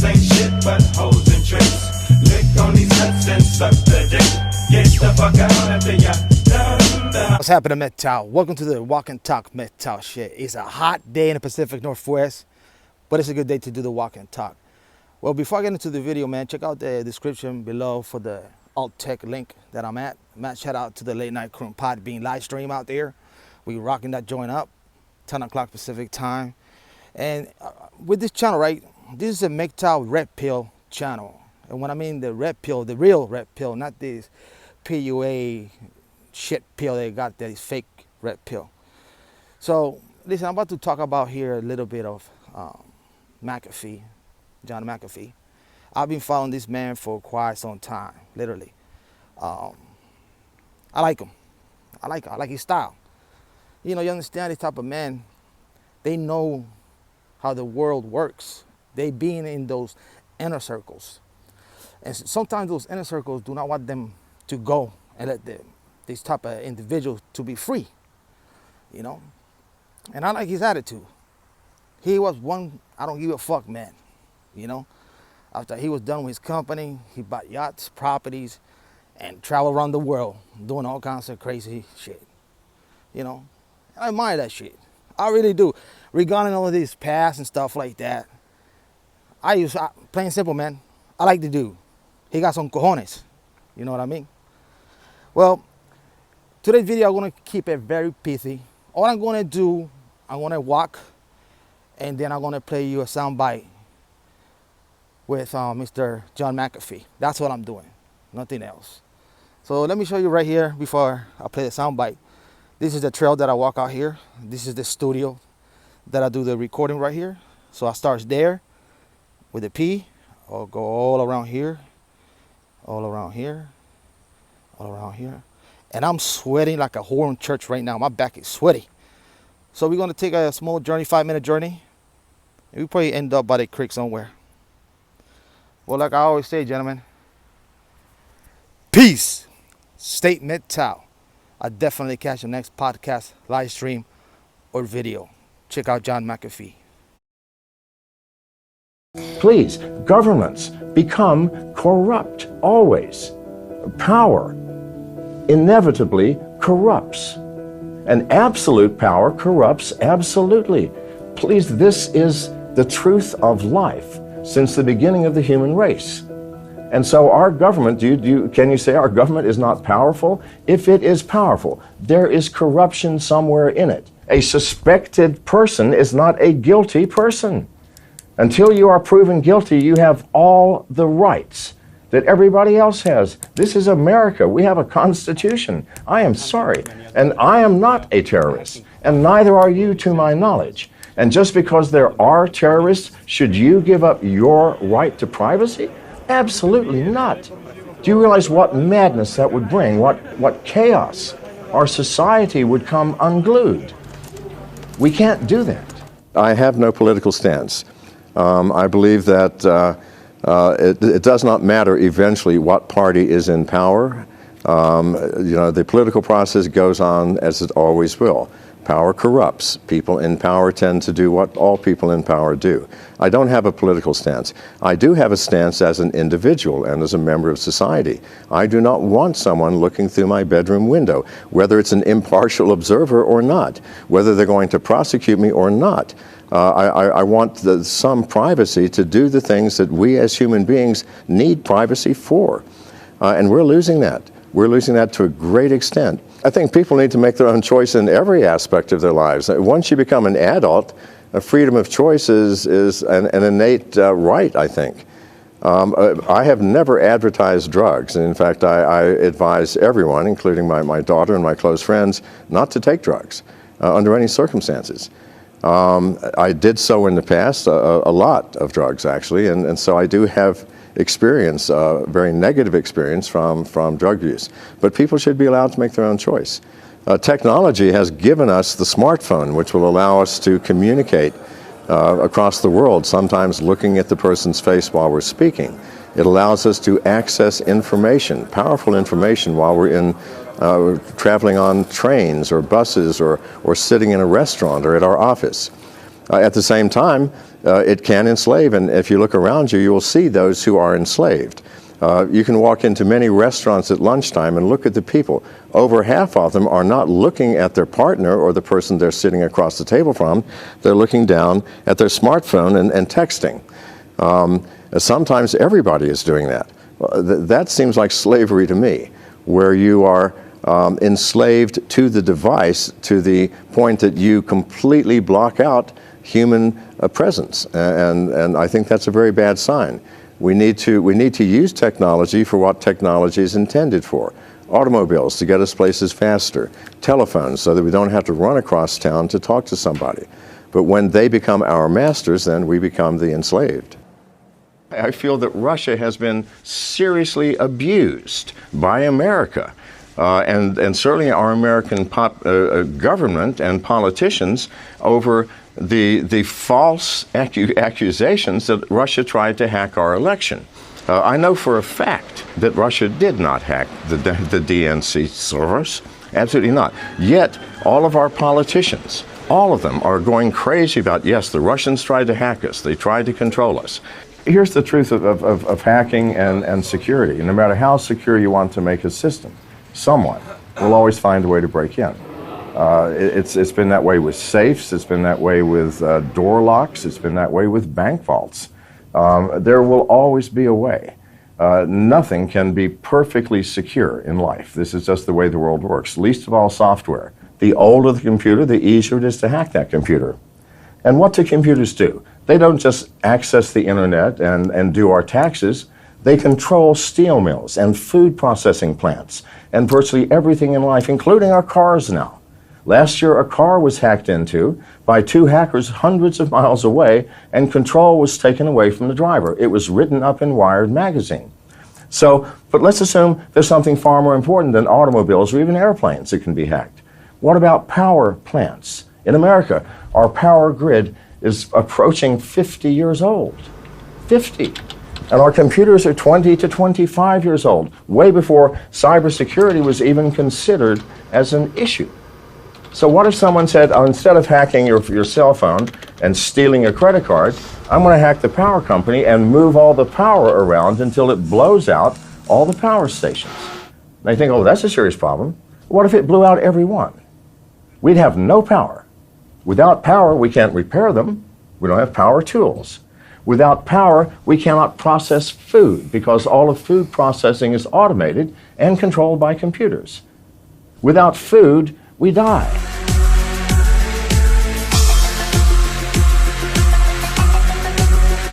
niggas ain't shit but hoes and tricks. Lick on these nuts and suck the dick. Get the fuck out after ya done. What's happening, Metal? Welcome to the Walk and Talk Metal shit. It's a hot day in the Pacific Northwest, but it's a good day to do the Walk and Talk. Well, before I get into the video, man, check out the description below for the alt tech link that I'm at. Shout out to the Late Night Crew Podbean live stream out there. We rocking that joint up, 10 o'clock Pacific time. And with this channel, right, this is a MGTOW Red Pill channel. And when I mean the red pill, the real red pill, not this PUA shit pill they got, that is fake red pill. So, listen, I'm about to talk about here a little bit of McAfee, John McAfee. I've been following this man for quite some time, literally. I like him. I like his style. You know, you understand this type of man, they know how the world works. They being in those inner circles. And sometimes those inner circles do not want them to go and let these type of individuals to be free, you know? And I like his attitude. He was one, I don't give a fuck man, you know? After he was done with his company, he bought yachts, properties, and traveled around the world doing all kinds of crazy shit, you know? I admire that shit. I really do. Regarding all of this past and stuff like that, plain simple, man, I like the dude. He got some cojones, you know what I mean? Well, today's video, I'm gonna keep it very pithy. All I'm gonna do, I'm gonna walk, and then I'm gonna play you a soundbite with Mr. John McAfee. That's what I'm doing, nothing else. So let me show you right here before I play the soundbite. This is the trail that I walk out here. This is the studio that I do the recording right here. So I start there with a P. I'll go all around here, all around here, all around here. And I'm sweating like a whore in church right now. My back is sweaty. So we're gonna take a small journey, 5-minute journey. And we probably end up by the creek somewhere. Well, like I always say, gentlemen, peace. Statement Tao. I'll definitely catch the next podcast, live stream, or video. Check out John McAfee. Please, governments become corrupt always. Power inevitably corrupts. And absolute power corrupts absolutely. Please, this is the truth of life since the beginning of the human race. And so our government, can you say our government is not powerful? If it is powerful, there is corruption somewhere in it. A suspected person is not a guilty person. Until you are proven guilty, you have all the rights that everybody else has. This is America. We have a constitution. I am sorry. And I am not a terrorist, and neither are you to my knowledge. And just because there are terrorists, should you give up your right to privacy? Absolutely not. Do you realize what madness that would bring? What chaos? Our society would come unglued. We can't do that. I have no political stance. I believe that it does not matter eventually what party is in power. You know, the political process goes on as it always will. Power corrupts. People in power tend to do what all people in power do. I don't have a political stance. I do have a stance as an individual and as a member of society. I do not want someone looking through my bedroom window, whether it's an impartial observer or not, whether they're going to prosecute me or not. I want some privacy to do the things that we as human beings need privacy for. And we're losing that. We're losing that to a great extent. I think people need to make their own choice in every aspect of their lives. Once you become an adult, freedom of choice is an innate right, I think. I have never advertised drugs. In fact, I advise everyone, including my daughter and my close friends, not to take drugs under any circumstances. I did so in the past, a lot of drugs actually, and so I do have experience, very negative experience from drug use. But people should be allowed to make their own choice. Technology has given us the smartphone, which will allow us to communicate across the world, sometimes looking at the person's face while we're speaking. It allows us to access information, powerful information, while we're in traveling on trains or buses or sitting in a restaurant or at our office. At the same time, it can enslave, and if you look around you, you will see those who are enslaved. You can walk into many restaurants at lunchtime and look at the people. Over half of them are not looking at their partner or the person they're sitting across the table from. They're looking down at their smartphone and texting. Sometimes everybody is doing that. That seems like slavery to me, where you are enslaved to the device to the point that you completely block out human presence, and I think that's a very bad sign. We need to use technology for what technology is intended for. Automobiles to get us places faster, telephones so that we don't have to run across town to talk to somebody. But when they become our masters, then we become the enslaved. I feel that Russia has been seriously abused by America. And certainly our American government and politicians over the false accusations that Russia tried to hack our election. I know for a fact that Russia did not hack the DNC servers. Absolutely not. Yet all of our politicians, all of them, are going crazy about, yes, the Russians tried to hack us. They tried to control us. Here's the truth of hacking and security. No matter how secure you want to make a system, someone will always find a way to break in. It's been that way with safes, it's been that way with door locks, it's been that way with bank vaults. There will always be a way. Nothing can be perfectly secure in life. This is just the way the world works, least of all software. The older the computer, the easier it is to hack that computer. And what do computers do? They don't just access the internet and do our taxes. They control steel mills and food processing plants and virtually everything in life, including our cars now. Last year, a car was hacked into by two hackers hundreds of miles away, and control was taken away from the driver. It was written up in Wired magazine. But let's assume there's something far more important than automobiles or even airplanes that can be hacked. What about power plants? In America, our power grid is approaching 50 years old. 50. And our computers are 20 to 25 years old, way before cybersecurity was even considered as an issue. So what if someone said, oh, instead of hacking your cell phone and stealing a credit card, I'm going to hack the power company and move all the power around until it blows out all the power stations. And they think, oh, that's a serious problem. What if it blew out every one? We'd have no power. Without power, we can't repair them. We don't have power tools. Without power, we cannot process food because all of food processing is automated and controlled by computers. Without food, we die.